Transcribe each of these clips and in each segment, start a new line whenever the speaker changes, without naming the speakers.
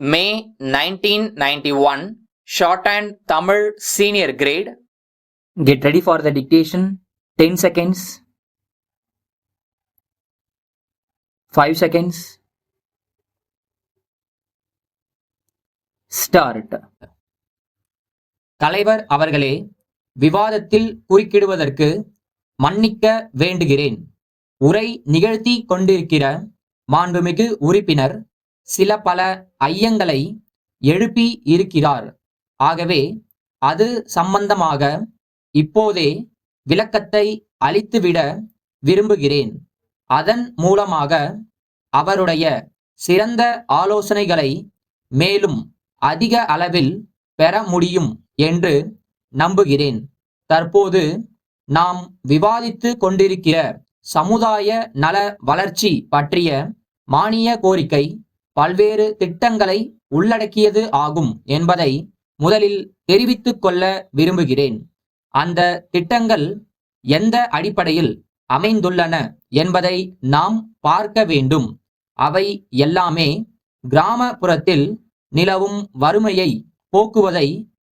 May 1991, Shorthand Tamil Senior Grade.
Get ready for the dictation. 10 seconds. 5 seconds. Start.
தலைவர் அவர்களே, விவாதத்தில் குறுக்கிடுவதற்கு மன்னிக்க வேண்டுகிறேன். உரை நிகழ்த்தி கொண்டிருக்கிற மாண்புமிகு உறுப்பினர் சில பல ஐயங்களை எழுப்பி இருக்கிறார். ஆகவே அது சம்பந்தமாக இப்போதே விளக்கத்தை அளித்துவிட விரும்புகிறேன். அதன் மூலமாக அவருடைய சிறந்த ஆலோசனைகளை மேலும் அதிக அளவில் பெற முடியும் என்று நம்புகிறேன். தற்போது நாம் விவாதித்து கொண்டிருக்கிற சமுதாய நல வளர்ச்சி பற்றிய மானிய கோரிக்கை பல்வேறு திட்டங்களை உள்ளடக்கியது ஆகும் என்பதை முதலில் தெரிவித்துக் கொள்ள விரும்புகிறேன். அந்த திட்டங்கள் எந்த அடிப்படையில் அமைந்துள்ளன என்பதை நாம் பார்க்க வேண்டும். அவை எல்லாமே கிராமப்புறத்தில் நிலவும் வறுமையை போக்குவதை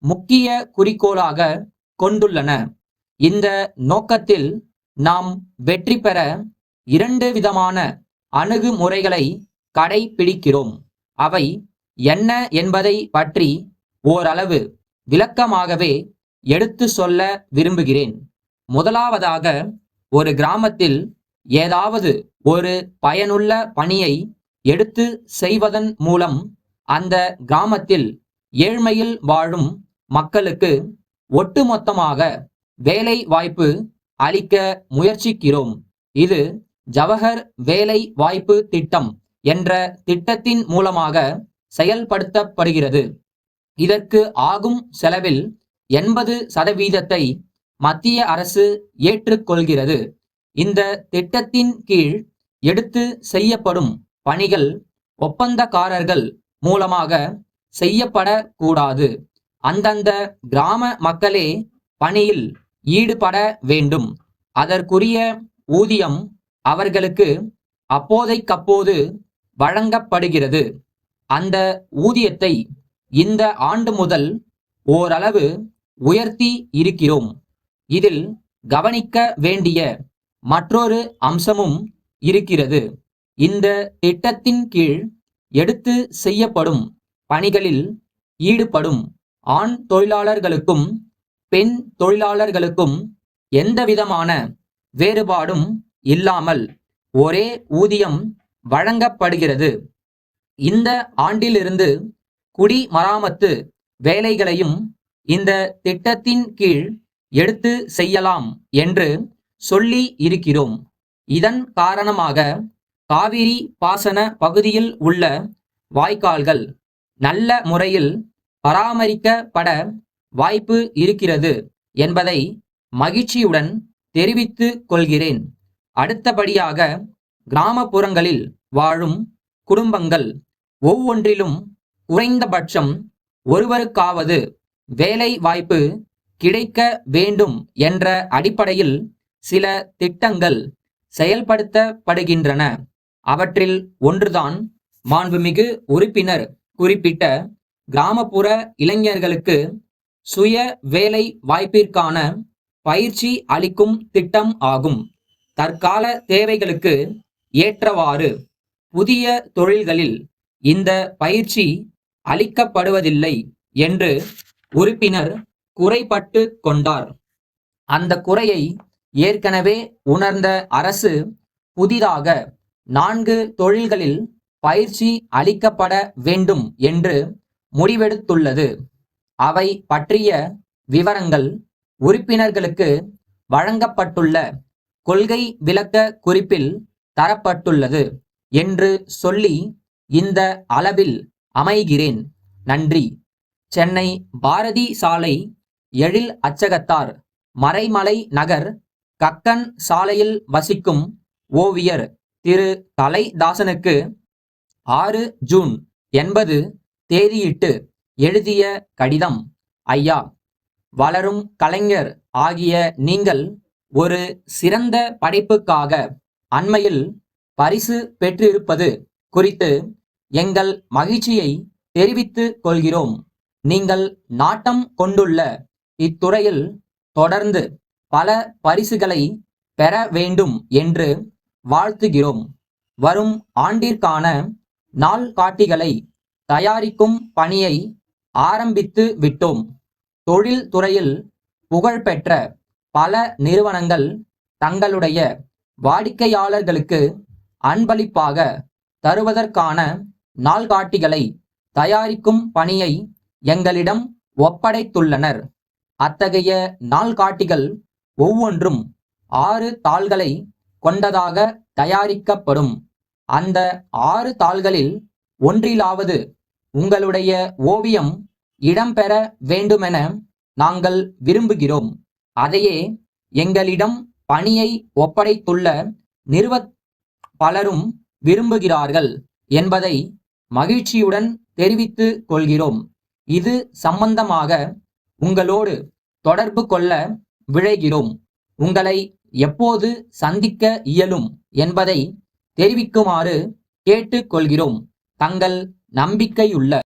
முக்கிய குறிக்கோளாக கொண்டுள்ளன. இந்த நோக்கத்தில் நாம் வெற்றி பெற 2 விதமான அணுகுமுறைகளை கடைபிடிக்கிறோம். அவை என்ன என்பதை பற்றி ஓரளவு விளக்கமாகவே எடுத்து சொல்ல விரும்புகிறேன். முதலாவதாக, ஒரு கிராமத்தில் ஏதாவது ஒரு பயனுள்ள பணியை எடுத்து செய்வதன் மூலம் அந்த கிராமத்தில் ஏழ்மையில் வாழும் மக்களுக்கு ஒட்டுமொத்தமாக வேலை வாய்ப்பு அளிக்க முயற்சிக்கிறோம். இது ஜவஹர் வேலை வாய்ப்பு திட்டம் என்ற திட்டத்தின் மூலமாக செயல்படுத்தப்படுகிறது. இதற்கு ஆகும் செலவில் 80% மத்திய அரசு ஏற்றுக்கொள்கிறது. இந்த திட்டத்தின் கீழ் எடுத்து செய்யப்படும் பணிகள் ஒப்பந்தக்காரர்கள் மூலமாக செய்யப்படக்கூடாது. அந்தந்த கிராம மக்களே பணியில் ஈடுபட வேண்டும். அதற்குரிய ஊதியம் அவர்களுக்கு அப்போதைக்கப்போது வழங்கப்படுகிறது. அந்த ஊதியத்தை இந்த ஆண்டு முதல் ஓரளவு உயர்த்தி இருக்கிறோம். இதில் கவனிக்க வேண்டிய மற்றொரு அம்சமும் இருக்கிறது. இந்த திட்டத்தின் கீழ் எடுத்து செய்யப்படும் பணிகளில் ஈடுபடும் ஆண் தொழிலாளர்களுக்கும் பெண் தொழிலாளர்களுக்கும் எந்தவிதமான வேறுபாடும் இல்லாமல் ஒரே ஊதியம் வழங்கப்படுகிறது. இந்த ஆண்டிலிருந்து குடிமராமத்து வேலைகளையும் இந்த திட்டத்தின் கீழ் எடுத்து செய்யலாம் என்று சொல்லி இருக்கிறோம். இதன் காரணமாக காவிரி பாசன பகுதியில் உள்ள வாய்க்கால்கள் நல்ல முறையில் பராமரிக்கப்பட வாய்ப்பு இருக்கிறது என்பதை மகிழ்ச்சியுடன் தெரிவித்துக் கொள்கிறேன். அடுத்தபடியாக, கிராமப்புறங்களில் வாழும் குடும்பங்கள் ஒவ்வொன்றிலும் குறைந்தபட்சம் ஒருவருக்காவது வேலை வாய்ப்பு கிடைக்க வேண்டும் என்ற அடிப்படையில் சில திட்டங்கள் செயல்படுத்தப்படுகின்றன. அவற்றில் ஒன்றுதான் மாண்புமிகு உறுப்பினர் குறிப்பிட்ட கிராமப்புற இளைஞர்களுக்கு சுய வேலை வாய்ப்பிற்கான பயிற்சி அளிக்கும் திட்டம் ஆகும். தற்கால தேவைகளுக்கு ஏற்றவாறு புதிய தொழில்களில் இந்த பயிற்சி அளிக்கப்படுவதில்லை என்று உறுப்பினர் குறைபட்டு கொண்டார். அந்த குறையை ஏற்கனவே உணர்ந்த அரசு புதிதாக 4 தொழில்களில் பயிற்சி அளிக்கப்பட வேண்டும் என்று முடிவெடுத்துள்ளது. அவை பற்றிய விவரங்கள் உறுப்பினர்களுக்கு வழங்கப்பட்டுள்ள கொள்கை விளக்க குறிப்பில் தரப்பட்டுள்ளது என்று சொல்லி இந்த அளவில் அமைகிறேன். நன்றி. சென்னை பாரதி சாலை எழில் அச்சகத்தார், மறைமலை நகர், கக்கன் சாலையில் வசிக்கும் ஓவியர் திரு கலைதாசனுக்கு 6 ஜூன் 80 தேதியிட்டு எழுதிய கடிதம். ஐயா, வளரும் கலைஞர் ஆகிய நீங்கள் ஒரு சிறந்த படைப்புக்காக அண்மையில் பரிசு பெற்றிருப்பது குறித்து எங்கள் மகிழ்ச்சியை தெரிவித்துக் கொள்கிறோம். நீங்கள் நாட்டம் கொண்டுள்ள இத்துறையில் தொடர்ந்து பல பரிசுகளை பெற வேண்டும் என்று வாழ்த்துகிறோம். வரும் ஆண்டிற்கான நாள்காட்டிகளை தயாரிக்கும் பணியை ஆரம்பித்து விட்டோம். தொழில் துறையில் புகழ்பெற்ற பல நிறுவனங்கள் தங்களுடைய வாடிக்கையாளர்களுக்கு அன்பளிப்பாக தருவதற்கான நாள்காட்டிகளை தயாரிக்கும் பணியை எங்களிடம் ஒப்படைத்துள்ளனர். அத்தகைய நாள்காட்டிகள் ஒவ்வொன்றும் 6 தாள்களை கொண்டதாக தயாரிக்கப்படும். அந்த 6 தாள்களில் ஒன்றிலாவது உங்களுடைய ஓவியம் இடம்பெற வேண்டுமென நாங்கள் விரும்புகிறோம். அதையே எங்களிடம் பணியை ஒப்படைத்துள்ள பலரும் விரும்புகிறார்கள் என்பதை மகிழ்ச்சியுடன் தெரிவித்துக் கொள்கிறோம். இது சம்பந்தமாக உங்களோடு தொடர்பு கொள்ள விழைகிறோம். உங்களை எப்போது சந்திக்க இயலும் என்பதை தெரிவிக்குமாறு கேட்டுக்கொள்கிறோம். தங்கள் நம்பிக்கையுள்ள